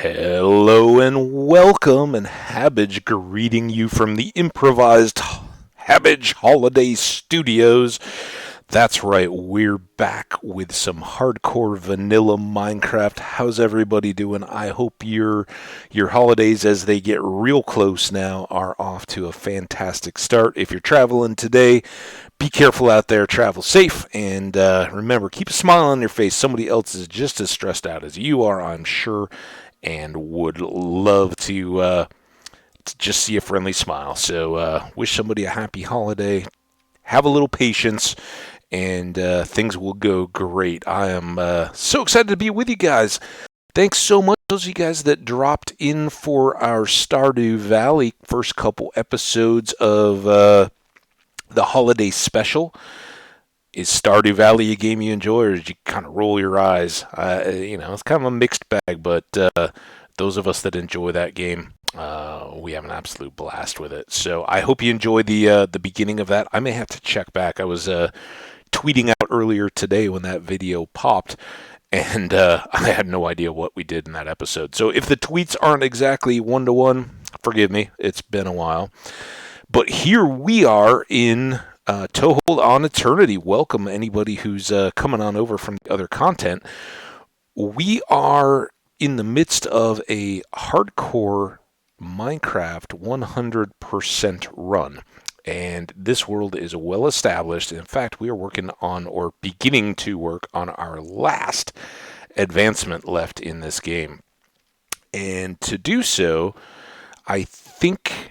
Hello and welcome, and Hambbage greeting you from the improvised Hambbage Holiday Studios. That's right, we're back with some hardcore vanilla Minecraft. How's everybody doing? I hope your holidays, as they get real close now, are off to a fantastic start. If you're traveling today, be careful out there, travel safe, and remember, keep a smile on your face. Somebody else is just as stressed out as you are, I'm sure, and would love to just see a friendly smile. So wish somebody a happy holiday. Have a little patience, and things will go great. I am so excited to be with you guys. Thanks so much, those of you guys that dropped in for our Stardew Valley first couple episodes of the holiday special. Is Stardew Valley a game you enjoy, or did you kind of roll your eyes? It's kind of a mixed bag, but those of us that enjoy that game, we have an absolute blast with it. So I hope you enjoy the beginning of that. I may have to check back. I was tweeting out earlier today when that video popped, and I had no idea what we did in that episode. So if the tweets aren't exactly one-to-one, forgive me. It's been a while. But here we are in Toehold on Eternity. Welcome anybody who's coming on over from the other content. We are in the midst of a hardcore Minecraft 100% run. And this world is well established. In fact, we are working on, or beginning to work on, our last advancement left in this game. And to do so, I think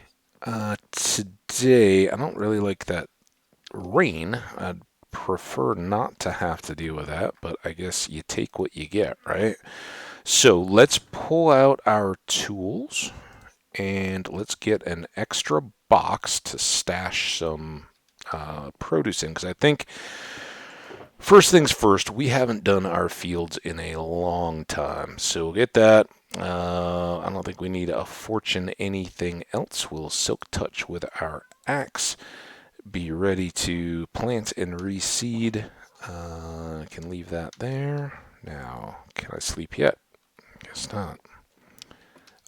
today, I don't really like that rain. I'd prefer not to have to deal with that, but I guess you take what you get, right? So let's pull out our tools, and let's get an extra box to stash some produce in, because I think, first things first, we haven't done our fields in a long time. So we'll get that. I don't think we need a fortune anything else. We'll silk touch with our axe. Be ready to plant and reseed. I can leave that there. Now, can I sleep yet? Guess not.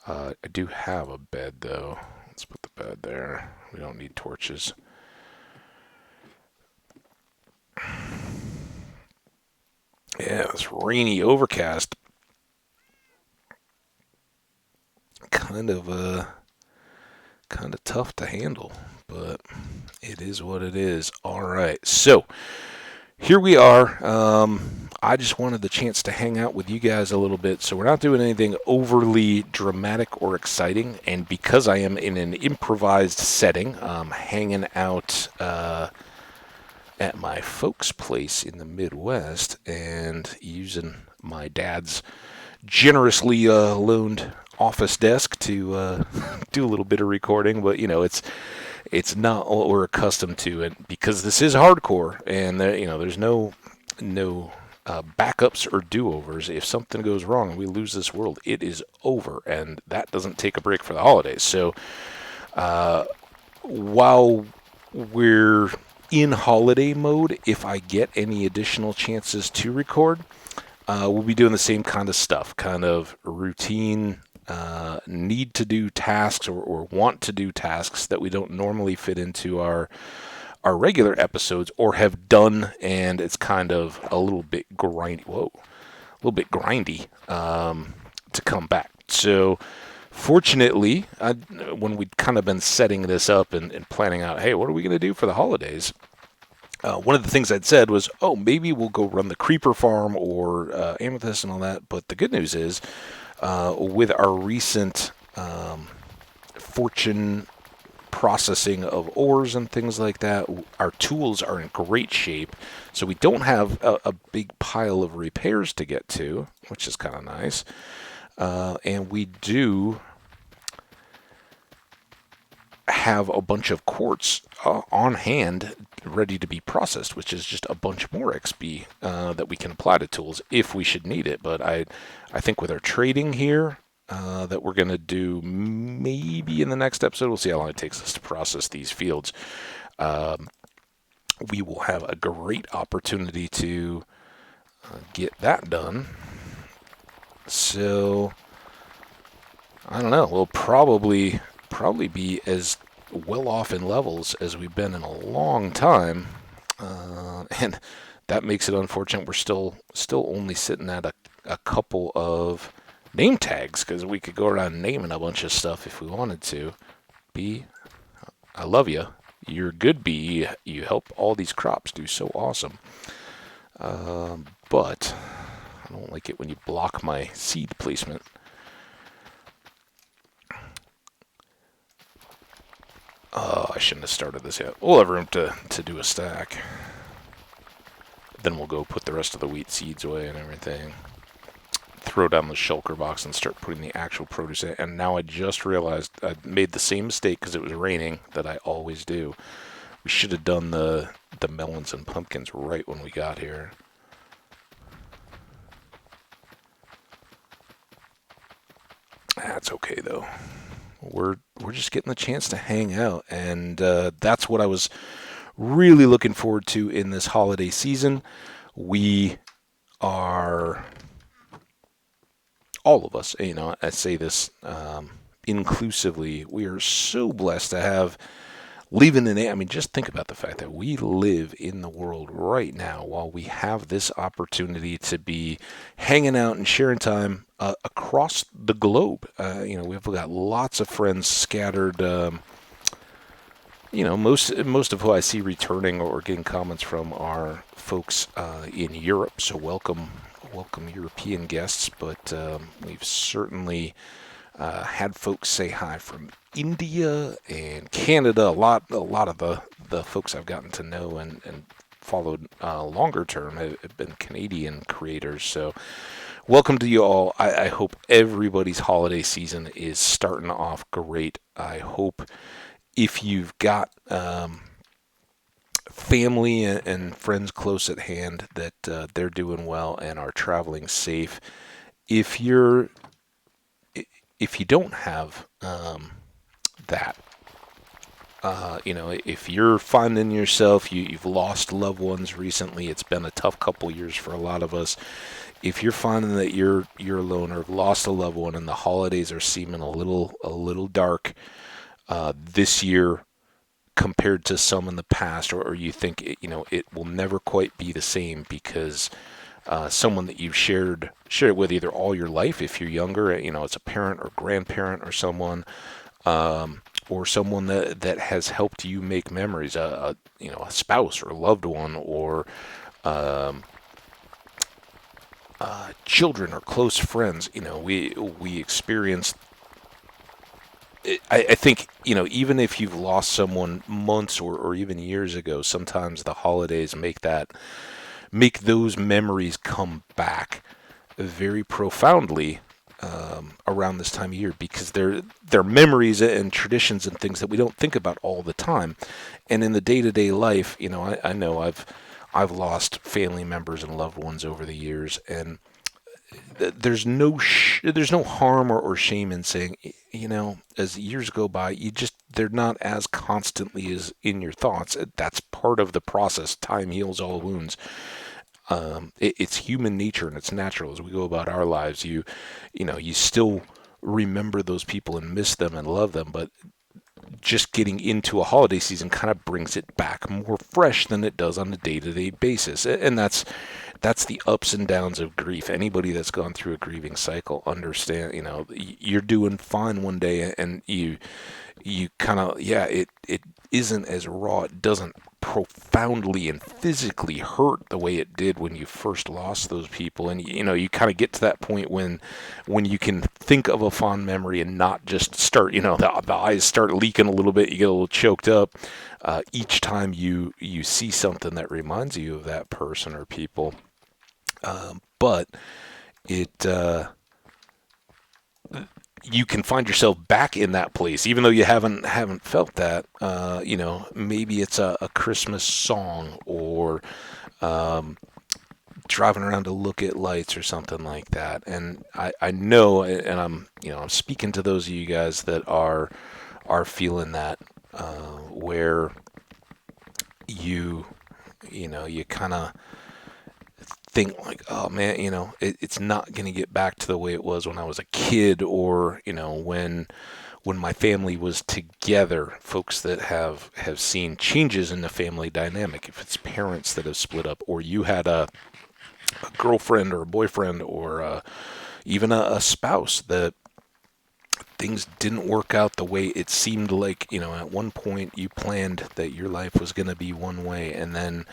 I do have a bed, though. Let's put the bed there. We don't need torches. Yeah, it's rainy, overcast. Kind of tough to handle, but it is what it is. All right, so here we are. I just wanted the chance to hang out with you guys a little bit, so we're not doing anything overly dramatic or exciting, and because I am in an improvised setting, hanging out at my folks' place in the Midwest and using my dad's generously loaned office desk to do a little bit of recording, but it's not what we're accustomed to, and because this is hardcore, and there's no backups or do-overs. If something goes wrong and we lose this world, it is over, and that doesn't take a break for the holidays. So while we're in holiday mode, if I get any additional chances to record, we'll be doing the same kind of stuff, kind of routine, need to do tasks or want to do tasks that we don't normally fit into our regular episodes or have done, and it's kind of a little bit grindy. To come back. So fortunately, when we'd kind of been setting this up and planning out, hey, what are we going to do for the holidays? One of the things I'd said was, maybe we'll go run the creeper farm or amethyst and all that. But the good news is, with our recent fortune processing of ores and things like that, our tools are in great shape. So we don't have a big pile of repairs to get to, which is kind of nice. And we do have a bunch of quartz on hand ready to be processed, which is just a bunch more XP that we can apply to tools if we should need it. But I think with our trading here that we're going to do maybe in the next episode, we'll see how long it takes us to process these fields. We will have a great opportunity to get that done. So I don't know. We'll probably be as well off in levels as we've been in a long time, and that makes it unfortunate. We're still only sitting at a couple of name tags because we could go around naming a bunch of stuff if we wanted to. Bee, I love you. You're a good bee. You help all these crops do so awesome. But I don't like it when you block my seed placement. Oh, I shouldn't have started this yet. We'll have room to do a stack. Then we'll go put the rest of the wheat seeds away and everything. Throw down the shulker box and start putting the actual produce in. And now I just realized I made the same mistake because it was raining that I always do. We should have done the melons and pumpkins right when we got here. That's okay though. We're just getting the chance to hang out, and that's what I was really looking forward to in this holiday season. We are all of us, I say this inclusively. We are so blessed to have living in I mean, just think about the fact that we live in the world right now while we have this opportunity to be hanging out and sharing time across the globe. We've got lots of friends scattered. Most of who I see returning or getting comments from are folks in Europe. So welcome European guests. But we've certainly had folks say hi from India and Canada. A lot of the folks I've gotten to know and followed longer term have been Canadian creators. So welcome to you all. I hope everybody's holiday season is starting off great. I hope if you've got family and friends close at hand that they're doing well and are traveling safe. If you're if you don't have that, if you're finding yourself, you've lost loved ones recently, it's been a tough couple years for a lot of us. If you're finding that you're alone or lost a loved one and the holidays are seeming a little dark this year compared to some in the past, or you think it will never quite be the same because someone that you've shared it with either all your life, if you're younger, it's a parent or grandparent or someone, or someone that has helped you make memories, a spouse or a loved one, or children or close friends. We experience. I think, even if you've lost someone months or even years ago, sometimes the holidays make those memories come back very profoundly around this time of year because they're memories and traditions and things that we don't think about all the time. And in the day-to-day life, I know I've lost family members and loved ones over the years, and there's no harm or shame in saying, as years go by, they're not as constantly as in your thoughts. That's part of the process. Time heals all wounds. It's human nature and it's natural as we go about our lives. You still remember those people and miss them and love them, but just getting into a holiday season kind of brings it back more fresh than it does on a day-to-day basis. And that's the ups and downs of grief. Anybody that's gone through a grieving cycle understand, you're doing fine one day and you kind of, it isn't as raw. It doesn't profoundly and physically hurt the way it did when you first lost those people. And you kind of get to that point when you can think of a fond memory and not just start, the eyes start leaking a little bit, you get a little choked up each time you see something that reminds you of that person or people. But it you can find yourself back in that place, even though you haven't felt that. Maybe it's a Christmas song or driving around to look at lights or something like that. And I know, and I'm speaking to those of you guys that are feeling that, where you kind of think like, oh man, it's not going to get back to the way it was when I was a kid, or when my family was together. Folks that have seen changes in the family dynamic, if it's parents that have split up, or you had a girlfriend or a boyfriend, or even a spouse that things didn't work out the way it seemed like, at one point you planned that your life was going to be one way, and then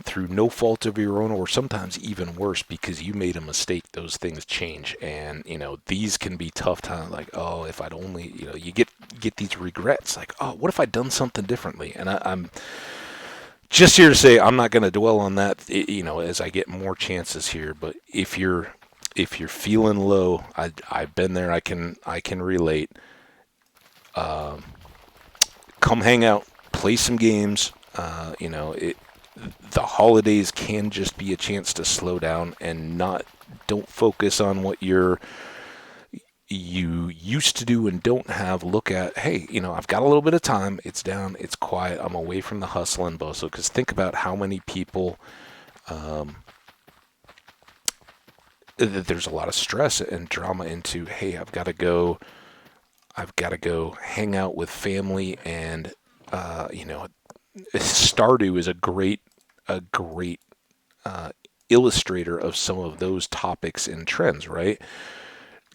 through no fault of your own, or sometimes even worse, because you made a mistake, those things change. And, these can be tough times. Like, oh, if I'd only, you get these regrets. Like, oh, what if I'd done something differently? And I'm just here to say I'm not going to dwell on that, as I get more chances here. But if you're feeling low, I've been there. I can relate. Come hang out, play some games. The holidays can just be a chance to slow down and don't focus on what you used to do and don't have. Look at, hey, I've got a little bit of time. It's down, it's quiet. I'm away from the hustle and bustle. Because think about how many people, there's a lot of stress and drama into, hey, I've got to go hang out with family. And Stardew is a great illustrator of some of those topics and trends, right?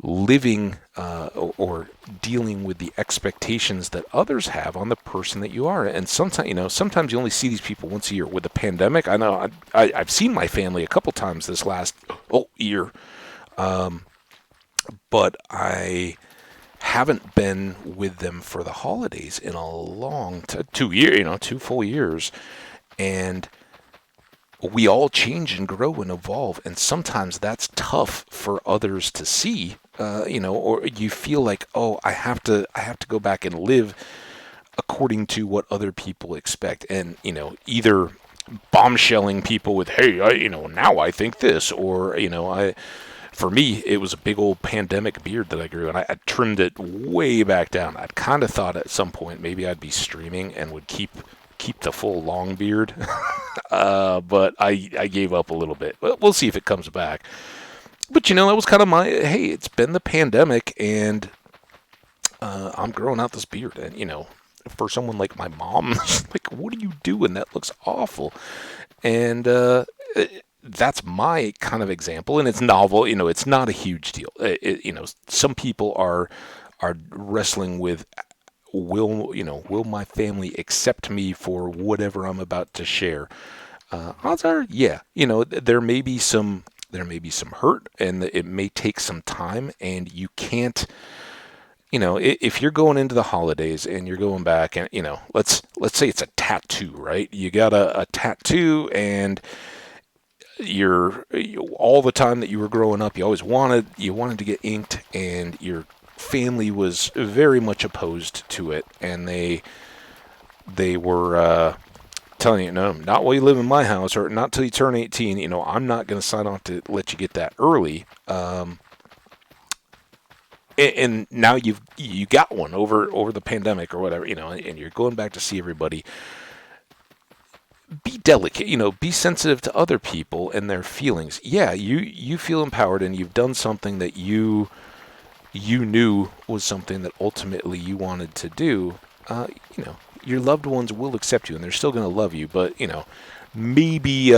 Living or dealing with the expectations that others have on the person that you are. And sometimes you only see these people once a year. With the pandemic, I know I've seen my family a couple times this last year, but I haven't been with them for the holidays in a long 2 years, 2 full years. And we all change and grow and evolve, and sometimes that's tough for others to see, or you feel like, oh, I have to go back and live according to what other people expect, and either bombshelling people with, hey, now I think this, or for me, it was a big old pandemic beard that I grew, and I trimmed it way back down. I'd kind of thought at some point maybe I'd be streaming and would keep the full long beard, but I gave up a little bit. Well, we'll see if it comes back. But that was kind of hey, it's been the pandemic, and I'm growing out this beard, and for someone like my mom, like, what are you doing? That looks awful. And that's my kind of example, and it's novel. It's not a huge deal. Some people are wrestling with, will my family accept me for whatever I'm about to share? Odds are, yeah. There may be some hurt, and it may take some time, and you can't. If you're going into the holidays and you're going back, and let's say it's a tattoo, right? You got a tattoo, and all the time that you were growing up, you wanted to get inked, and your family was very much opposed to it, and they were telling you, no, not while you live in my house, or not till you turn 18. I'm not going to sign on to let you get that early. And now you got one over the pandemic or whatever, and you're going back to see everybody. Be delicate, be sensitive to other people and their feelings. Yeah, you feel empowered, and you've done something that you knew was something that ultimately you wanted to do. Your loved ones will accept you, and they're still going to love you. But maybe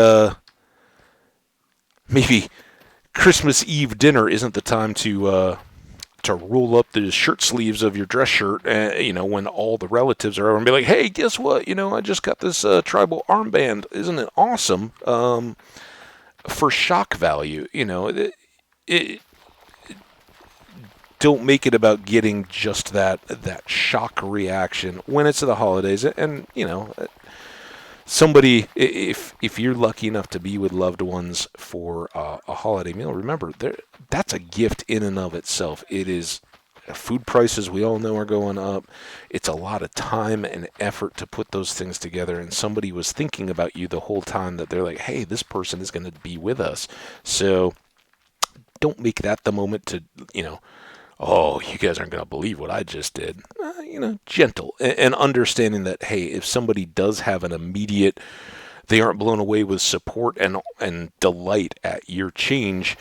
Christmas Eve dinner isn't the time to roll up the shirt sleeves of your dress shirt, when all the relatives are over, and be like, hey, guess what? I just got this tribal armband. Isn't it awesome? For shock value, it don't make it about getting just that shock reaction when it's the holidays. And somebody, if you're lucky enough to be with loved ones for a holiday meal, remember, that's a gift in and of itself. It is. Food prices, we all know, are going up. It's a lot of time and effort to put those things together, and somebody was thinking about you the whole time, that they're like, hey, this person is going to be with us. So don't make that the moment to, oh, you guys aren't going to believe what I just did. Gentle and understanding that, hey, if somebody does have an immediate they aren't blown away with support and delight at your change,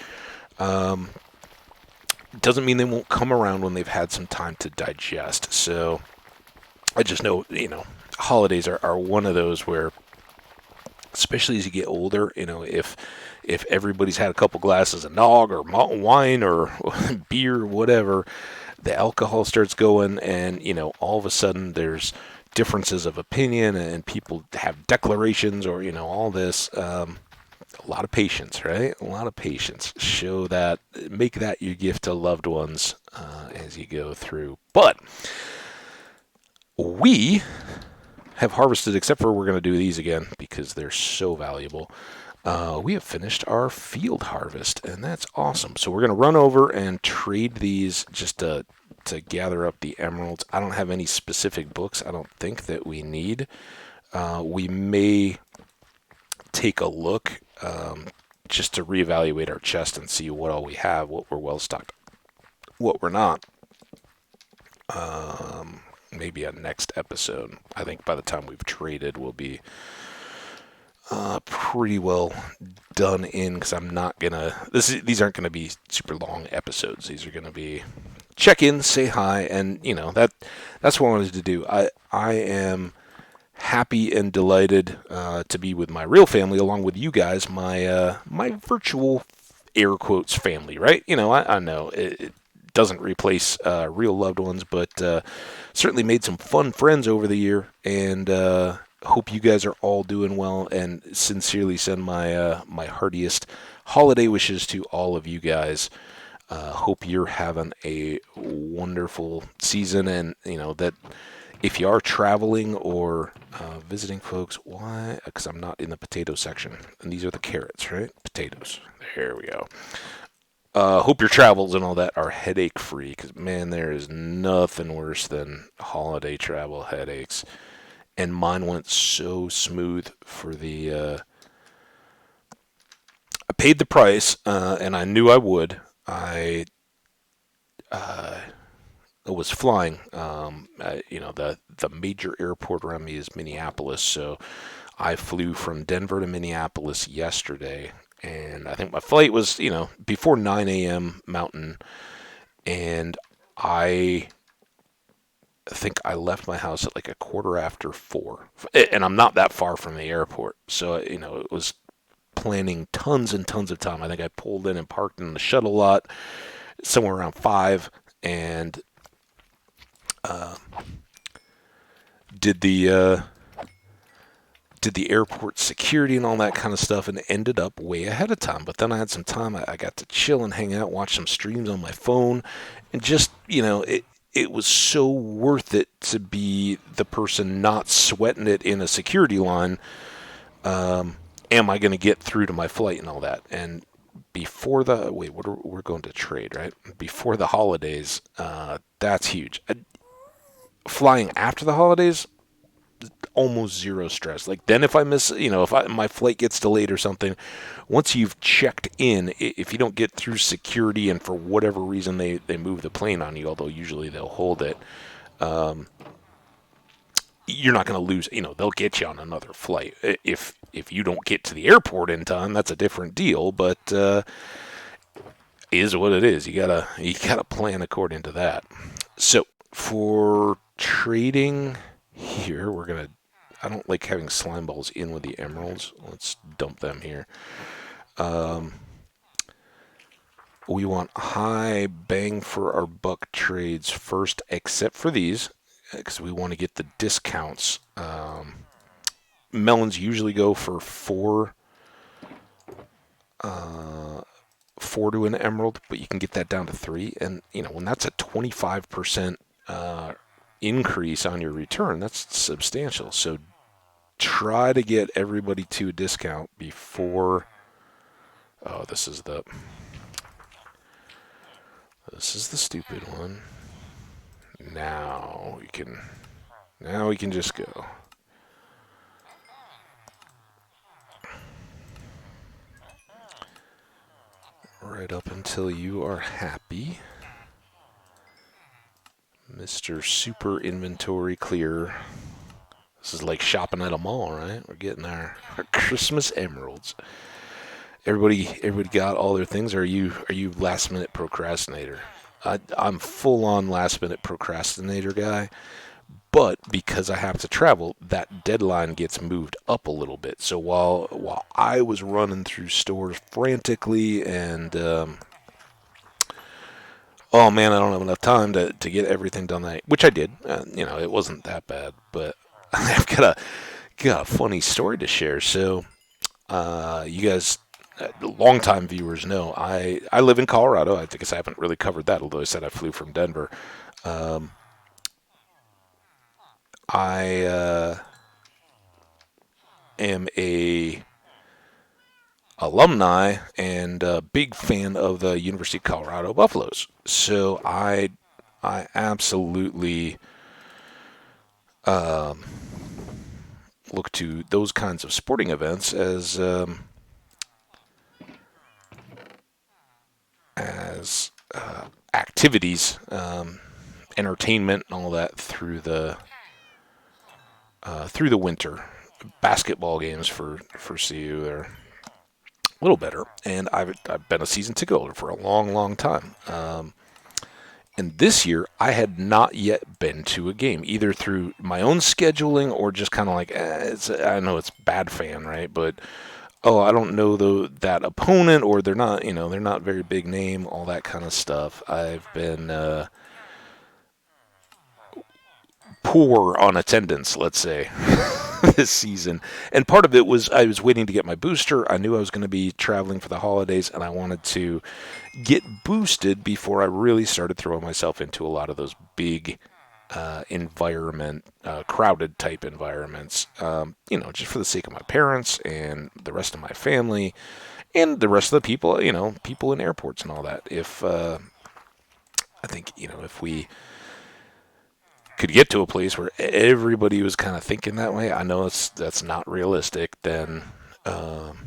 doesn't mean they won't come around when they've had some time to digest. So I just know, holidays are one of those where, especially as you get older, if everybody's had a couple glasses of nog or wine or beer or whatever, the alcohol starts going, and all of a sudden there's differences of opinion, and people have declarations, or all this. A lot of patience, right? A lot of patience. Show that, make that your gift to loved ones as you go through. But we have harvested, except for we're going to do these again because they're so valuable. We have finished our field harvest, and that's awesome. So we're going to run over and trade these just to gather up the emeralds. I don't have any specific books I don't think that we need. We may take a look just to reevaluate our chest and see what all we have, what we're well stocked, what we're not. Maybe a next episode. I think by the time we've traded, we'll be pretty well done in, because I'm not gonna. These aren't gonna be super long episodes. These are gonna be check in, say hi, and that's what I wanted to do. I am happy and delighted to be with my real family, along with you guys, my virtual air quotes family. Right? I know it doesn't replace real loved ones, but certainly made some fun friends over the year, and hope you guys are all doing well, and sincerely send my heartiest holiday wishes to all of you guys. Hope you're having a wonderful season, and that if you are traveling or visiting folks, why? Because I'm not in the potato section, and these are the carrots, right? Potatoes. There we go. Hope your travels and all that are headache free, because man, there is nothing worse than holiday travel headaches. And mine went so smooth for I paid the price, and I knew I would. I was flying. The major airport around me is Minneapolis, so I flew from Denver to Minneapolis yesterday, and I think my flight was before 9 a.m. Mountain, and I think I left my house at like a quarter after 4, and I'm not that far from the airport, so it was planning tons and tons of time. I think I pulled in and parked in the shuttle lot somewhere around 5, and did the airport security and all that kind of stuff, and ended up way ahead of time. But then I had some time. I got to chill and hang out, watch some streams on my phone, and just it was so worth it to be the person not sweating it in a security line. Am I going to get through to my flight and all that? And before we're going to trade, right? Before the holidays, that's huge. Flying after the holidays, almost zero stress. Like then if I miss, if my flight gets delayed or something, once you've checked in, if you don't get through security and for whatever reason they move the plane on you, although usually they'll hold it, you're not going to lose. They'll get you on another flight. If you don't get to the airport in time, that's a different deal. But is what it is. You gotta plan according to that. So for trading here, I don't like having slime balls in with the emeralds. Let's dump them here. We want high bang for our buck trades first, except for these, because we want to get the discounts. Melons usually go for 4 to an emerald, but you can get that down to 3. And, when that's a 25% increase on your return, that's substantial. So try to get everybody to a discount before. Oh, this is the stupid one. Now we can just go. Right up until you are happy. Mr. Super Inventory Clear. This is like shopping at a mall, right? We're getting our Christmas emeralds. Everybody got all their things. Or are you last minute procrastinator? I'm full on last minute procrastinator guy. But because I have to travel, that deadline gets moved up a little bit. So while I was running through stores frantically and oh man, I don't have enough time to get everything done that, which I did. It wasn't that bad, but I've got a funny story to share. So you guys, longtime viewers know I live in Colorado. I guess I haven't really covered that, although I said I flew from Denver. Um, I am a alumni and a big fan of the University of Colorado Buffaloes. So I absolutely um, look to those kinds of sporting events as activities, entertainment, and all that through the winter. Basketball games for CU are a little better, and I've been a season ticket holder for a long, long time. And this year, I had not yet been to a game, either through my own scheduling or just kind of like, I know it's bad fan, right? But oh, I don't know that opponent, or they're not very big name, all that kind of stuff. I've been poor on attendance, let's say, this season. And part of it was I was waiting to get my booster. I knew I was going to be traveling for the holidays, and I wanted to get boosted before I really started throwing myself into a lot of those big crowded type environments. Just for the sake of my parents and the rest of my family and the rest of the people, people in airports and all that. If I think, if we could get to a place where everybody was kind of thinking that way, I know that's not realistic, then um,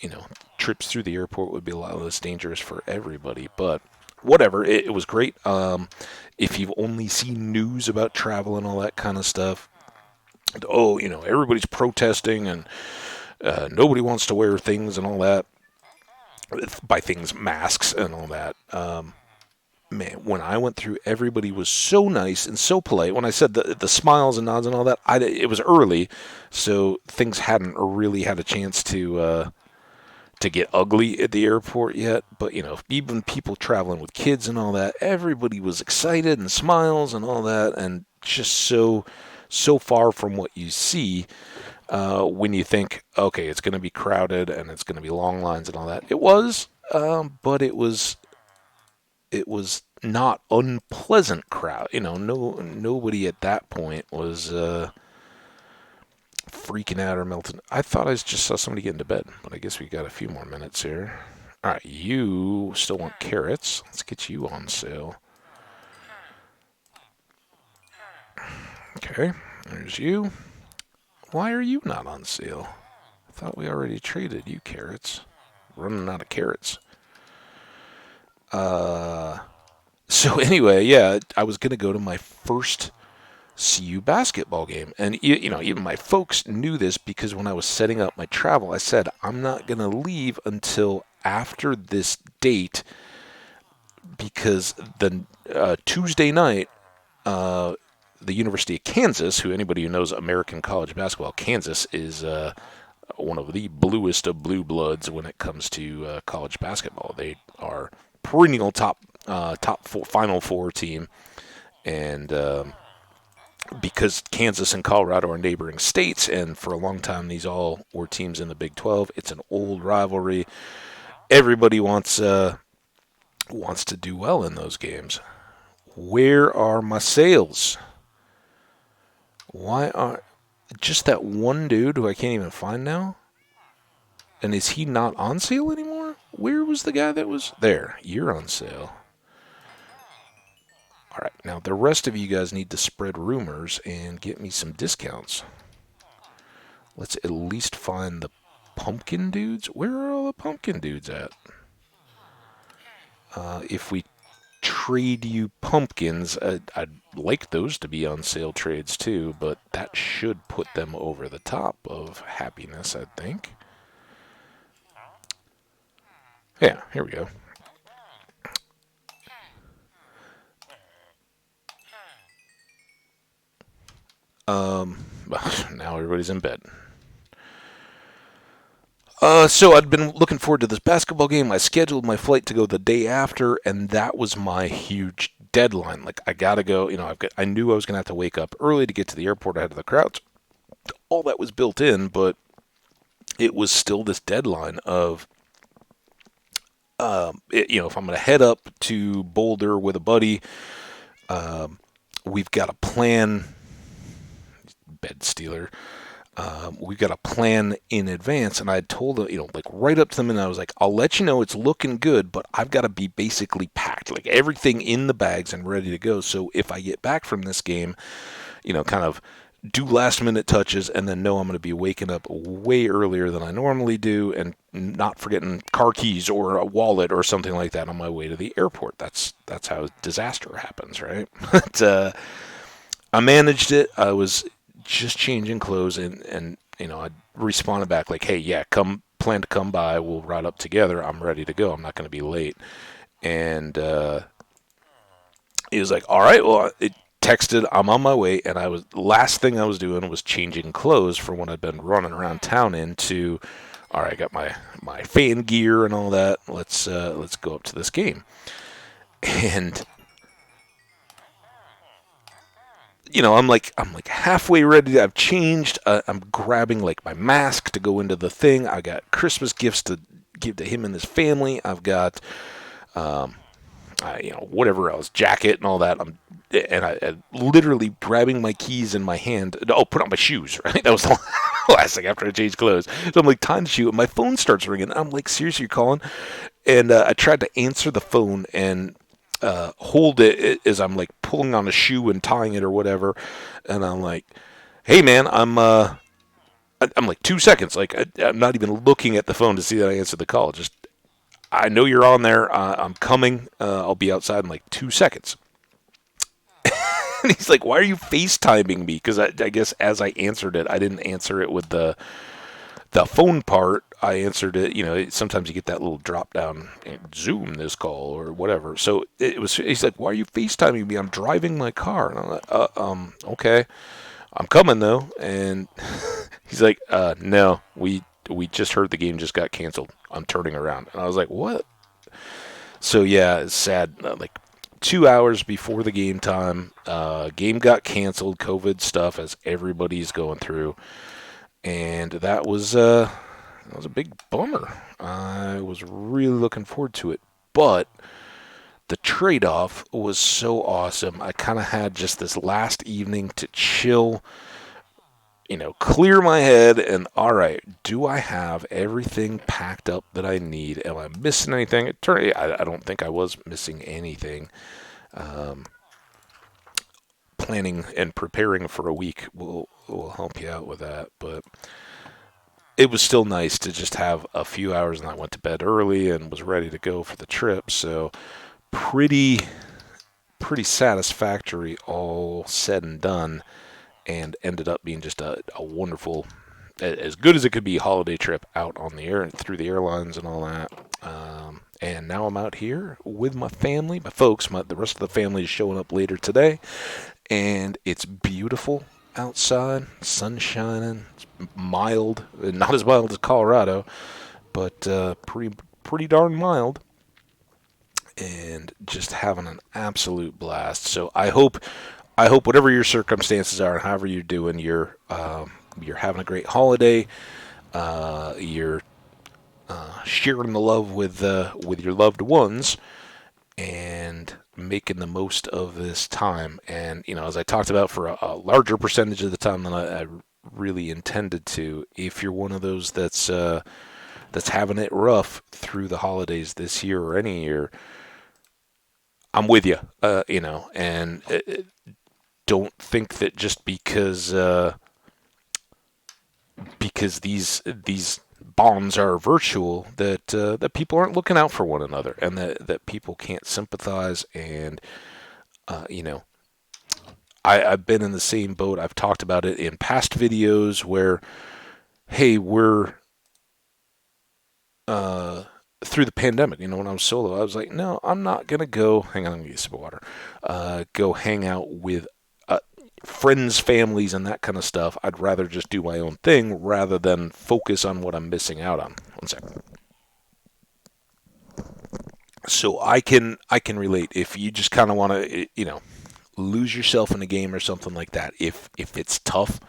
you know, trips through the airport would be a lot less dangerous for everybody. But whatever, it was great. If you've only seen news about travel and all that kind of stuff, oh, everybody's protesting and nobody wants to wear things and all that. By things, masks and all that. Man, when I went through, everybody was so nice and so polite. When I said the smiles and nods and all that, it was early, so things hadn't really had a chance to get ugly at the airport yet. But even people traveling with kids and all that, everybody was excited and smiles and all that, and just so far from what you see when you think, okay, it's going to be crowded and it's going to be long lines and all that. It was, but it was not unpleasant crowd. Nobody at that point was freaking out or melting. I thought I just saw somebody get into bed, but I guess we got a few more minutes here. All right, you still want carrots? Let's get you on sale. Okay, there's you. Why are you not on sale? I thought we already traded you carrots. Running out of carrots. So anyway, yeah, I was gonna go to my first CU basketball game, and even my folks knew this because when I was setting up my travel, I said I'm not gonna leave until after this date because the Tuesday night, the University of Kansas, who anybody who knows American college basketball, Kansas is one of the bluest of blue bloods when it comes to college basketball. They are perennial top four, Final Four team, and because Kansas and Colorado are neighboring states, and for a long time these all were teams in the Big 12. It's an old rivalry. Everybody wants to do well in those games. Where are my sales? Why are just that one dude who I can't even find now? And is he not on sale anymore? Where was the guy that was there? You're on sale. All right, now the rest of you guys need to spread rumors and get me some discounts. Let's at least find the pumpkin dudes. Where are all the pumpkin dudes at? If we trade you pumpkins. I'd like those to be on sale trades too, but that should put them over the top of happiness, I think. Yeah, here we go. Um, now everybody's in bed. So I'd been looking forward to this basketball game. I scheduled my flight to go the day after, and that was my huge deadline. Like I gotta go. I knew I was gonna have to wake up early to get to the airport ahead of the crowds. All that was built in, but it was still this deadline of, if I'm gonna head up to Boulder with a buddy, um, we've got a plan. Bed stealer. We've got a plan in advance, and I had told them, like right up to them, and I was like, I'll let you know it's looking good, but I've got to be basically packed, like everything in the bags and ready to go. So if I get back from this game, kind of do last minute touches, and then know I'm going to be waking up way earlier than I normally do, and not forgetting car keys or a wallet or something like that on my way to the airport. That's how disaster happens, right? But I managed it. I was just changing clothes, and I responded back like, hey, yeah, plan to come by, we'll ride up together, I'm ready to go, I'm not going to be late. And he was like, all right, well, it texted, I'm on my way. And last thing I was doing was changing clothes from what I'd been running around town in to, all right, I got my fan gear and all that, let's go up to this game. And I'm like halfway ready. I've changed. I'm grabbing like my mask to go into the thing. I got Christmas gifts to give to him and his family. I've got, whatever else, jacket and all that. I literally grabbing my keys in my hand. Oh, put on my shoes. Right, that was the last thing after I changed clothes. So I'm like, time to shoot. And my phone starts ringing. I'm like, seriously, you're calling? And I tried to answer the phone and hold it as I'm like pulling on a shoe and tying it or whatever, and I'm like, "Hey man, I'm like 2 seconds. Like I'm not even looking at the phone to see that I answered the call. Just I know you're on there. I'm coming. I'll be outside in like 2 seconds." And he's like, "Why are you FaceTiming me?" Because I guess as I answered it, I didn't answer it with the phone part. I answered it, sometimes you get that little drop down, Zoom this call or whatever. So he's like, why are you FaceTiming me? I'm driving my car. And I'm like, okay, I'm coming though. And he's like, no, we just heard the game just got canceled. I'm turning around. And I was like, what? So yeah, it's sad. Like 2 hours before the game time, game got canceled, COVID stuff as everybody's going through. And that was a big bummer. I was really looking forward to it, but the trade-off was so awesome. I kind of had just this last evening to chill, clear my head, and all right, do I have everything packed up that I need? Am I missing anything? I don't think I was missing anything. Um, Planning and preparing for a week will help you out with that, but it was still nice to just have a few hours, and I went to bed early and was ready to go for the trip. So pretty satisfactory, all said and done, and ended up being just a wonderful, as good as it could be, holiday trip out on the air through the airlines and all that. And now I'm out here with my family, my folks. The rest of the family is showing up later today, and it's beautiful outside, sun shining, it's mild, not as mild as Colorado, but pretty darn mild, and just having an absolute blast. So I hope whatever your circumstances are and however you're doing, you're having a great holiday. You're sharing the love with your loved ones, and making the most of this time. And as I talked about, for a larger percentage of the time than I really intended to, if you're one of those that's having it rough through the holidays this year or any year, I'm with you. And don't think that just because these bonds are virtual, that people aren't looking out for one another, and that people can't sympathize. And you know, I've been in the same boat. I've talked about it in past videos where, hey, we're uh, through the pandemic. When I was solo, I was like, no, I'm not gonna go. Hang on, let me get a sip of water. Go hang out with uh, friends, families, and that kind of stuff. I'd rather just do my own thing rather than focus on what I'm missing out on. One second. So I can relate. If you just kind of want to, lose yourself in a game or something like that. If it's tough,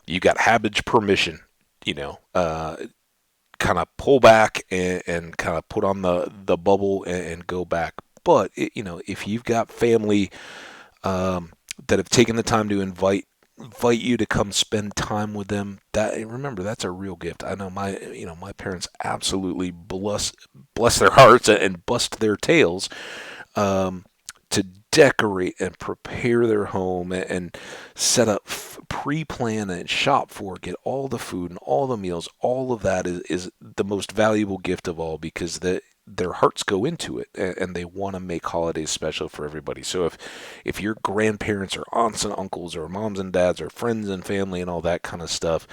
you got Hambbage permission. Kind of pull back and kind of put on the bubble and go back. But if you've got family that have taken the time to invite you to come spend time with them, that remember, that's a real gift. I know my parents absolutely bless their hearts and bust their tails to decorate and prepare their home and set up, pre-plan and shop for, get all the food and all the meals. All of that is the most valuable gift of all, because their hearts go into it, and they want to make holidays special for everybody. So if your grandparents or aunts and uncles or moms and dads or friends and family and all that kind of stuff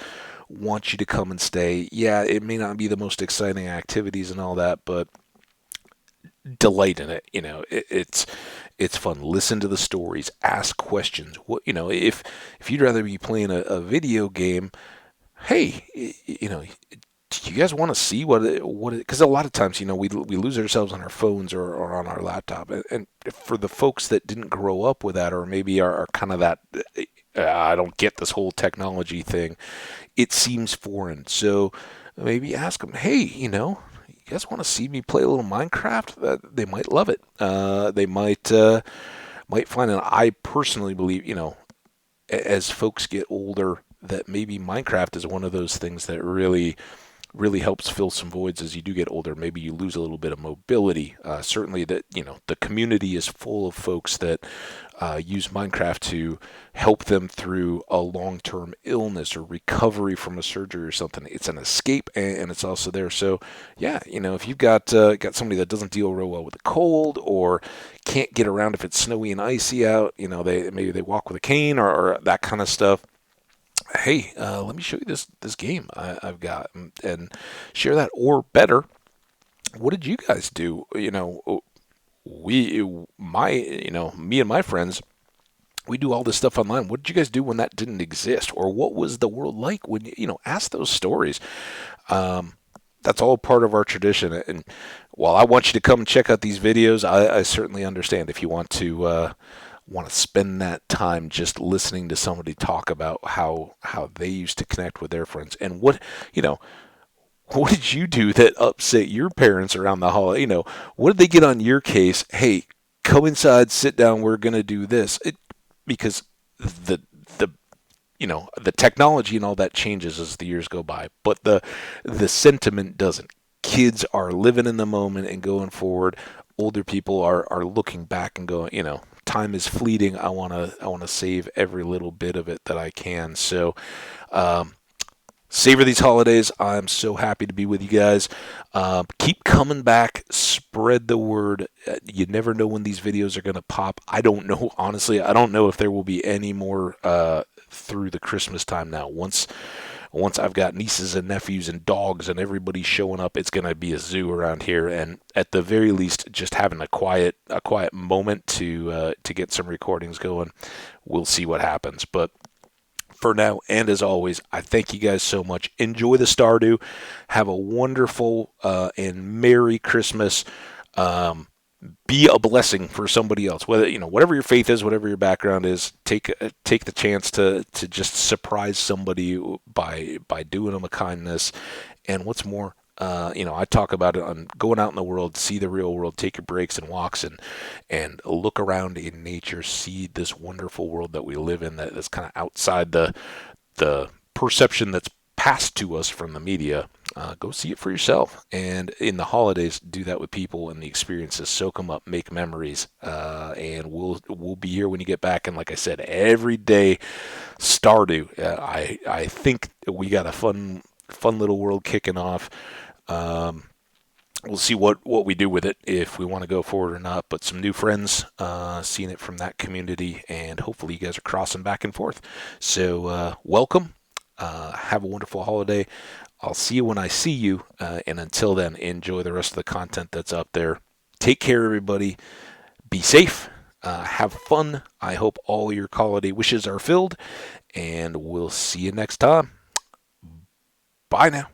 want you to come and stay, yeah, it may not be the most exciting activities and all that, but delight in it. It's fun. Listen to the stories, ask questions. If you'd rather be playing a video game, hey, do you guys want to see what because a lot of times, we lose ourselves on our phones or on our laptop. And for the folks that didn't grow up with that, or maybe are kind of that, I don't get this whole technology thing, it seems foreign. So maybe ask them, hey, you guys want to see me play a little Minecraft? They might love it. They might find it. I personally believe, as folks get older, that maybe Minecraft is one of those things that really helps fill some voids as you do get older. Maybe you lose a little bit of mobility. Certainly, that the community is full of folks that use Minecraft to help them through a long-term illness or recovery from a surgery or something. It's an escape, and it's also there. So, yeah, if you've got somebody that doesn't deal real well with the cold, or can't get around if it's snowy and icy out, they walk with a cane, or that kind of stuff. Hey, let me show you this game I've got, and share that. Or better, what did you guys do? Me and my friends, we do all this stuff online. What did you guys do when that didn't exist? Or what was the world like when, ask those stories. That's all part of our tradition. And while I want you to come and check out these videos, I certainly understand if you want to spend that time just listening to somebody talk about how they used to connect with their friends, and what did you do that upset your parents around the holiday? What did they get on your case? Hey, come inside, sit down, we're going to do this. Because the the technology and all that changes as the years go by, but the sentiment doesn't. Kids are living in the moment and going forward. Older people are looking back and going, time is fleeting. I want to save every little bit of it that I can. So, savor these holidays. I'm so happy to be with you guys. Keep coming back. Spread the word. You never know when these videos are going to pop. I don't know. Honestly, I don't know if there will be any more through the Christmas time now. Once I've got nieces and nephews and dogs and everybody showing up, it's going to be a zoo around here. And at the very least, just having a quiet moment to get some recordings going. We'll see what happens. But for now, and as always, I thank you guys so much. Enjoy the Stardew. Have a wonderful and Merry Christmas. Be a blessing for somebody else. Whatever your faith is, whatever your background is, take the chance to just surprise somebody by doing them a kindness. And what's more, I talk about it on going out in the world, see the real world, take your breaks and walks, and look around in nature, see this wonderful world that we live in that's kind of outside the perception that's passed to us from the media. Go see it for yourself. And in the holidays, do that with people and the experiences. Soak them up, make memories, and we'll be here when you get back. And like I said, every day, Stardew. I think we got a fun fun little world kicking off. Um, we'll see what we do with it, if we want to go forward or not. But some new friends, seeing it from that community, and hopefully you guys are crossing back and forth. So welcome. Have a wonderful holiday. I'll see you when I see you. And until then, enjoy the rest of the content that's up there. Take care, everybody. Be safe. Have fun. I hope all your holiday wishes are filled. And we'll see you next time. Bye now.